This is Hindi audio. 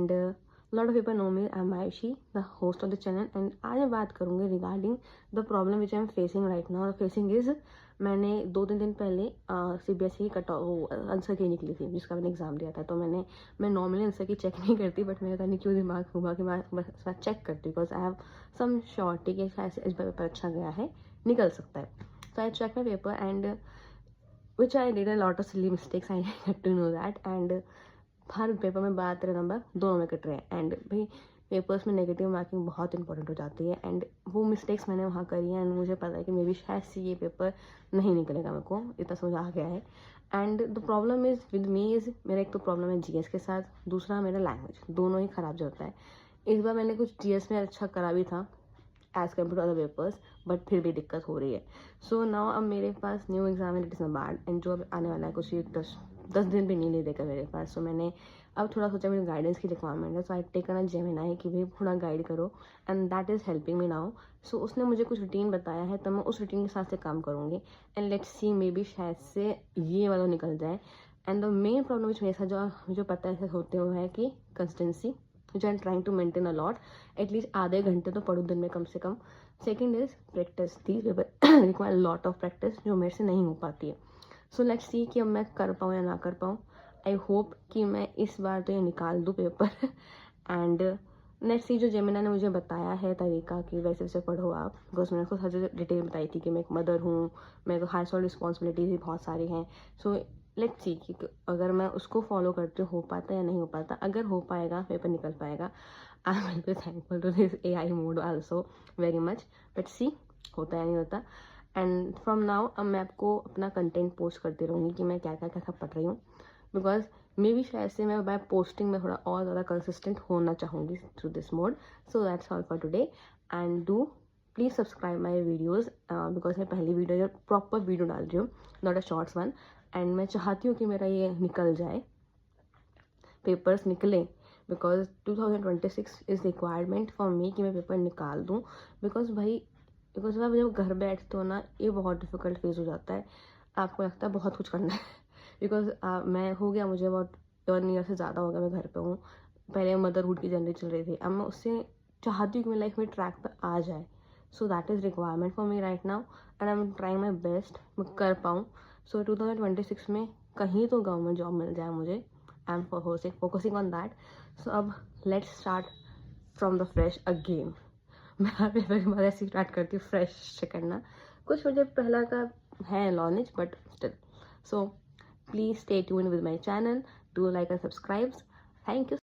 And lot of people know me, I am Ayushi, the host of the channel. And आज मैं बात करूँगी regarding the problem which I am facing right now. Facing is, मैंने 2-3 दिन पहले CBSE कट आंसर की निकली थी जिसका मैंने एग्जाम दिया था। तो मैं नॉर्मली आंसर की चेक नहीं करती, बट मेरे पता नहीं क्यों दिमाग हुआ कि मैं बस चेक करती हूँ, because I have some surety कि शायद इस पेपर अच्छा गया है, निकल सकता है। So I check my paper and which I did a lot of silly mistakes, I get to know that। and her paper में 12-13 नंबर दोनों में कट रहे हैं। एंड भाई पेपर्स में नेगेटिव मार्किंग बहुत इंपॉर्टेंट हो जाती है, एंड वो मिस्टेक्स मैंने वहाँ करी हैं। एंड मुझे पता है कि मे बी शायद से ये पेपर नहीं निकलेगा, मेरे को इतना समझ आ गया है। And the problem is with me is, मेरा एक तो प्रॉब्लम है GS के साथ, दूसरा मेरा लैंग्वेज, दोनों ही ख़राब चलता है। इस बार मैंने कुछ GS में अच्छा करा भी था as compare to other papers, but फिर भी दिक्कत हो रही है। सो नाउ अब मेरे पास न्यू एग्जाम है, it is not bad, and जो अब आने वाला है कुछ 10 दिन भी नहीं देगा मेरे पास। सो मैंने अब थोड़ा सोचा, मेरी गाइडेंस की रिक्वायरमेंट है, so I taken a Gemini कि भाई थोड़ा गाइड करो, and that is helping me now. So उसने मुझे कुछ रूटीन बताया है, तो मैं उस रूटीन के साथ से काम करूँगी, एंड लेट्स सी मे बी शायद से ये वाला निकल जाए। And the main problem which मेरे साथ जो पता है होते हुए है कि consistency which I am trying to maintain a lot, at least आधे घंटे तो पढ़ूँ दिन में कम से कम। Second is practice, these paper require lot of practice, जो मेरे से नहीं हो पाती है। सो लेट्स सी कि अब मैं कर पाऊँ या ना कर पाऊँ। आई होप कि मैं इस बार तो ये निकाल दूँ पेपर एंड लेट्स सी, जो जेमिना ने मुझे बताया है तरीका कि वैसे वैसे पढ़ो आप, बिकॉज मैंने खुद हर डिटेल बताई थी कि मैं एक मदर हूँ, मेरे को हाउस होल्ड रिस्पॉन्सिबिलिटीज भी बहुत सारी हैं। सो लेट्स सी कि अगर मैं उसको फॉलो करती हूँ हो पाता है या नहीं हो पाता। अगर हो पाएगा, पेपर निकल पाएगा, I will be thankful to this AI mode also very much, but see होता है नहीं होता। एंड फ्रॉम नाउ अब मैं आपको अपना कंटेंट पोस्ट करती रहूँगी कि मैं क्या क्या क्या पढ़ रही हूँ, बिकॉज मे बी शायद से मैं बाय पोस्टिंग में थोड़ा और ज़्यादा कंसिस्टेंट होना चाहूँगी through this mode. So that's all for today, and do please subscribe my videos, because मैं पहली वीडियो प्रॉपर वीडियो डाल रही हूँ, not a shorts one. And मैं चाहती हूँ कि मेरा ये निकल जाए, पेपर्स निकले, because 2026 is requirement for me कि मैं पेपर निकाल दूँ। बिकॉज आप जब घर बैठते हो ना, ये बहुत डिफिकल्ट फेज हो जाता है, आपको लगता है बहुत कुछ करना है बिकॉज मैं हो गया, मुझे बहुत 1 ईयर से ज़्यादा हो गया मैं घर पे हूँ। पहले मदरहुड की जर्नी चल रही थी, अब मैं उससे चाहती हूँ कि मेरी लाइफ में ट्रैक पर आ जाए। So that is requirement for me right now, and I am trying my best मैं कर पाऊँ। सो 2026 में कहीं तो गवर्नमेंट जॉब मिल जाए मुझे, I am focusing on that. So अब let's start from the fresh again. मैं हर पेपर के बाद ऐसे स्टार्ट करती हूँ फ्रेश से करना, कुछ मुझे पहला का है knowledge, but still. So please stay tuned with my channel, do like and subscribe, thank you.